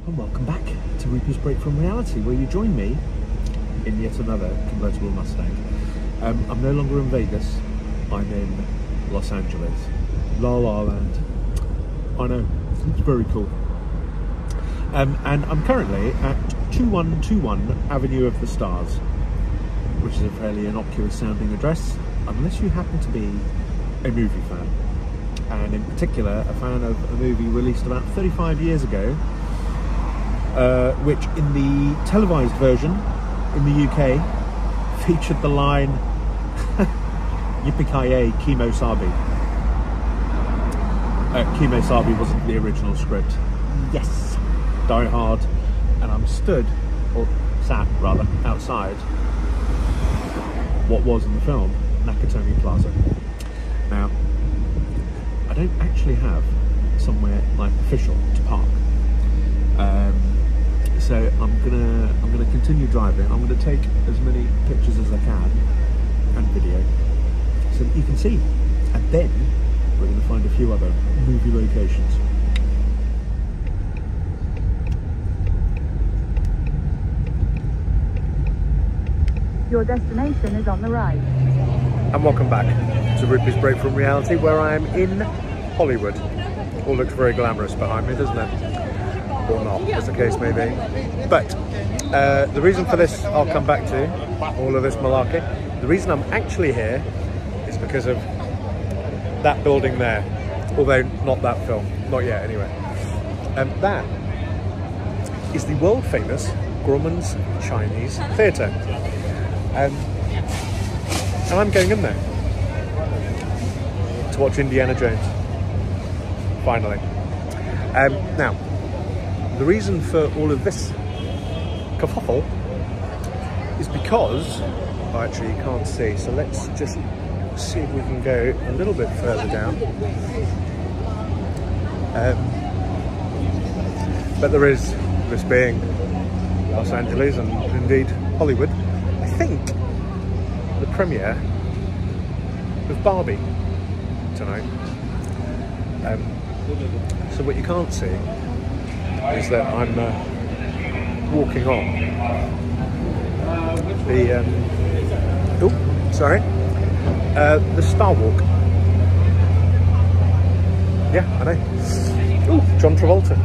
and welcome back to Rupy's Break from Reality, where you join me in yet another convertible Mustang. I'm no longer in Vegas, I'm in Los Angeles. La La Land. I know, it's very cool. And I'm currently at 2121 Avenue of the Stars, which is a fairly innocuous sounding address, unless you happen to be a movie fan. And in particular, a fan of a movie released about 35 years ago, which in the televised version in the UK featured the line Yippee-ki-yay, Kimo-sabe. Kimo-sabe wasn't the original script. Yes! Die Hard. And I'm sat rather, outside what was in the film, Nakatomi Plaza. Now, I don't actually have somewhere like official to park, so I'm gonna continue driving. I'm gonna take as many pictures as I can and video so that you can see, and then we're gonna find a few other movie locations. Your destination is on the right. And welcome back to Rupy's Break from Reality, where I am in Hollywood. All looks very glamorous behind me, doesn't it? Or not, as the case may be. But the reason for this, I'll come back to, all of this malarkey. The reason I'm actually here is because of that building there. Although not that film, not yet anyway. That is the world famous Grauman's Chinese Theatre. And I'm going in there to watch Indiana Jones, finally. Now, the reason for all of this kerfuffle is because, oh, actually you can't see, so let's just see if we can go a little bit further down. But there is, this being Los Angeles and indeed Hollywood, I think the premiere of Barbie tonight. So what you can't see is that I'm walking on the the Star Walk. Yeah, I know. Oh, John Travolta.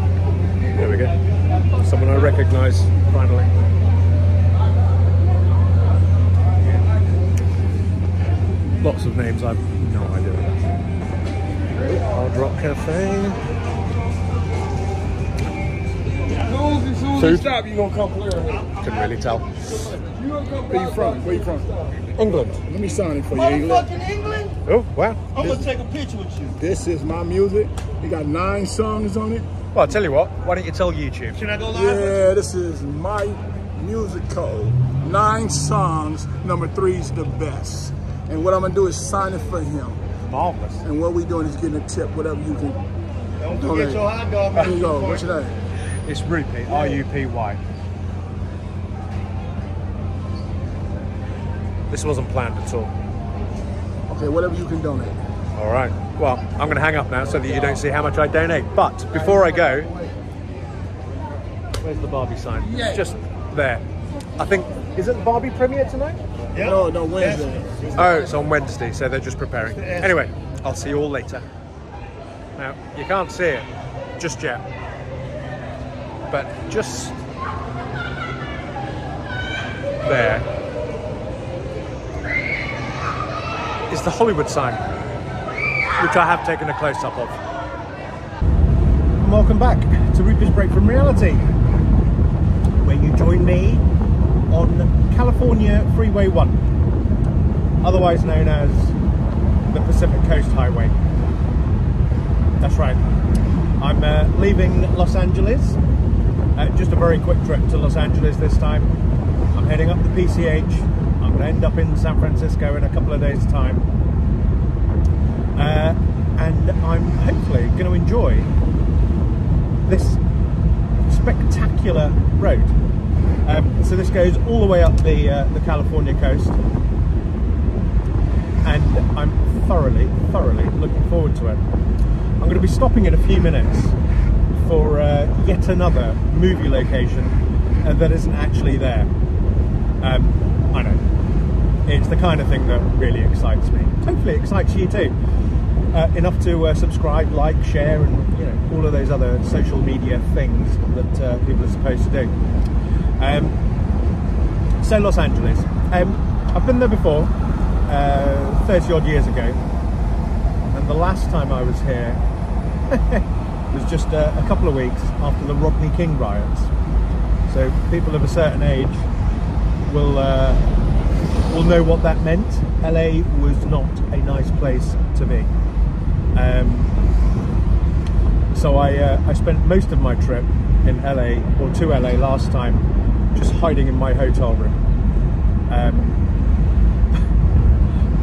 There we go. Someone I recognise finally. Lots of names I've no idea. Hard Rock Cafe. As soon as you stop, you gonna come clear. Couldn't really tell. Where you from? Where you from? England. Let me sign it for you. Motherfucking England? Oh, wow. I'm gonna take a picture with you. This is my music. We got 9 songs on it. Well, I'll tell you what, why don't you tell YouTube? Should I go live? Yeah, this is my music code. 9 songs, number 3's the best. And what I'm gonna do is sign it for him. Marvellous. And what we doing is getting a tip, whatever you can. Don't forget your hot dog. There you go. What's your name? It's Rupy, R-U-P-Y. This wasn't planned at all. Okay, whatever you can donate. All right. Well, I'm going to hang up now so that you don't see how much I donate. But before I go, where's the Barbie sign? It's just there. I think, is it the Barbie premiere tonight? Yeah. No, Wednesday. Oh, it's on Wednesday, so they're just preparing. Anyway, I'll see you all later. Now, you can't see it just yet, but just there is the Hollywood sign, which I have taken a close-up of. And welcome back to Rupy's Break from Reality, where you join me on California Freeway 1, otherwise known as the Pacific Coast Highway. That's right. I'm leaving Los Angeles. Just a very quick trip to Los Angeles this time. I'm heading up the PCH. I'm going to end up in San Francisco in a couple of days' time. And I'm hopefully going to enjoy this spectacular road. So this goes all the way up the California coast, and I'm thoroughly looking forward to it. I'm going to be stopping in a few minutes for yet another movie location that isn't actually there. I know. It's the kind of thing that really excites me. Hopefully it excites you too. Enough to subscribe, like, share, and you know, all of those other social media things that people are supposed to do. So Los Angeles. I've been there before, 30 odd years ago, and the last time I was here was just a couple of weeks after the Rodney King riots. So people of a certain age will know what that meant. LA was not a nice place to be. So I spent most of my trip in LA, or to LA last time, just hiding in my hotel room.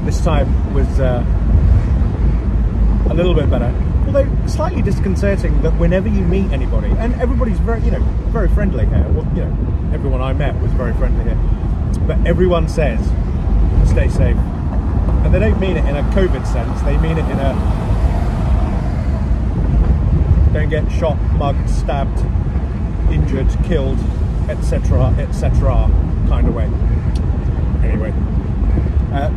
This time was a little bit better, although slightly disconcerting that whenever you meet anybody, and everybody's very, you know, very friendly here. Well, you know, everyone I met was very friendly here, but everyone says, "Stay safe," and they don't mean it in a COVID sense. They mean it in a don't get shot, mugged, stabbed, injured, killed, etc., etc. kind of way. Anyway,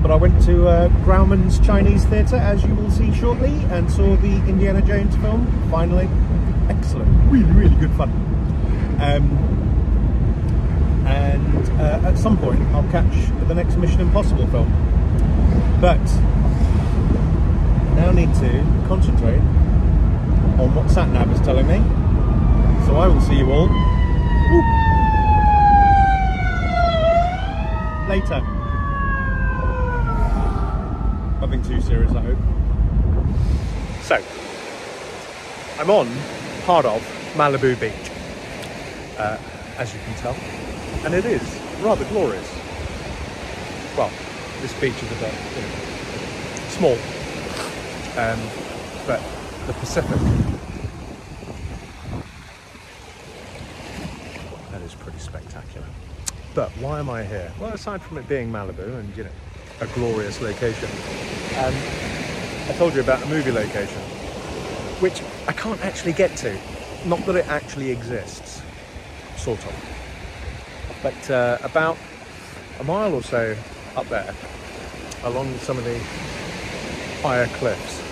but I went to Grauman's Chinese Theatre, as you will see shortly, and saw the Indiana Jones film, finally. Excellent, really, really good fun. And at some point I'll catch the next Mission Impossible film. But I now need to concentrate on what SatNav is telling me. So I will see you all later. Nothing too serious, I hope. So, I'm on part of Malibu Beach, as you can tell, and it is rather glorious. Well, this beach is a bit, you know, small, but the Pacific, that is pretty spectacular. But why am I here? Well, aside from it being Malibu and, you know, a glorious location, I told you about a movie location, which I can't actually get to. Not that it actually exists, sort of. But about a mile or so up there, along some of the higher cliffs,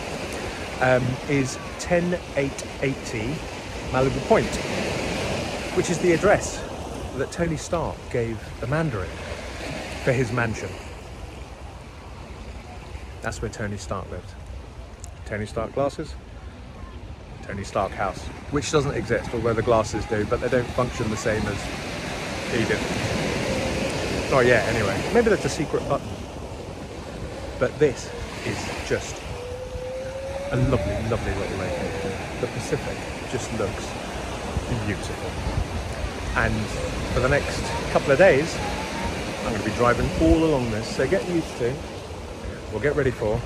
is 10880 Malibu Point, which is the address that Tony Stark gave the Mandarin for his mansion. That's where Tony Stark lived. Tony Stark glasses, Tony Stark house, which doesn't exist, although the glasses do, but they don't function the same as he did. Not yet, anyway. Maybe that's a secret button. But this is just a lovely, lovely little location. The Pacific just looks beautiful. And for the next couple of days, I'm going to be driving all along this, so get used to, we'll get ready for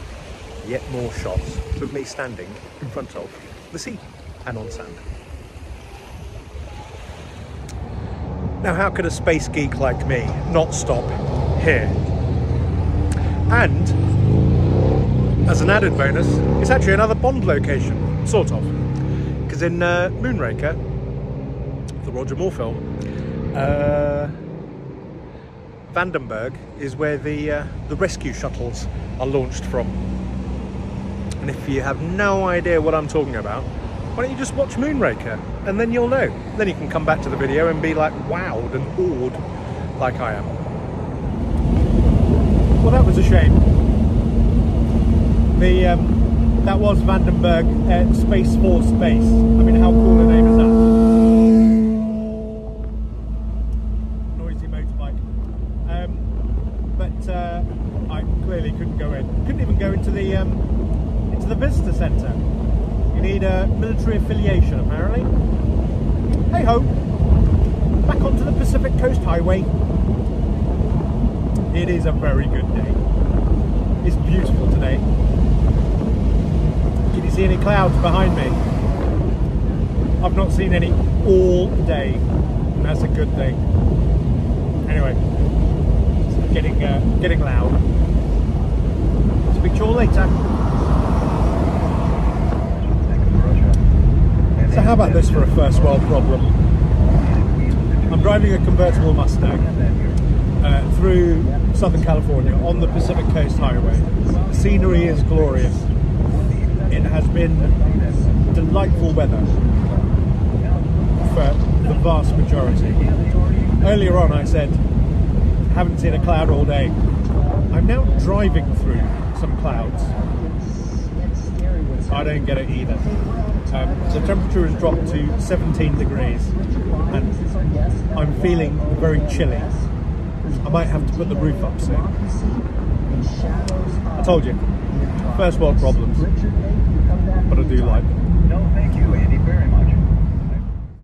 yet more shots of me standing in front of the sea and on sand. Now, how could a space geek like me not stop here? And as an added bonus, it's actually another Bond location, sort of, because in Moonraker, the Roger Moore film, Vandenberg is where the rescue shuttles are launched from. And if you have no idea what I'm talking about, why don't you just watch Moonraker, and then you'll know. Then you can come back to the video and be like wowed and awed like I am. Well, that was a shame. That was Vandenberg Space Force Base. I mean, how cool a name is that? Noisy motorbike. But I clearly couldn't go in. Couldn't even go into the visitor centre. You need a military affiliation, apparently. Hey ho! Back onto the Pacific Coast Highway. It is a very good day. It's beautiful today. Can you see any clouds behind me? I've not seen any all day, and that's a good thing. Anyway, it's getting loud. Speak to you all later. So how about this for a first world problem? I'm driving a convertible Mustang through Southern California on the Pacific Coast Highway. The scenery is glorious. It has been delightful weather for the vast majority. Earlier on I said, haven't seen a cloud all day. I'm now driving through some clouds. I don't get it either. The temperature has dropped to 17 degrees and I'm feeling very chilly. I might have to put the roof up soon. I told you, first world problems, but I do like them.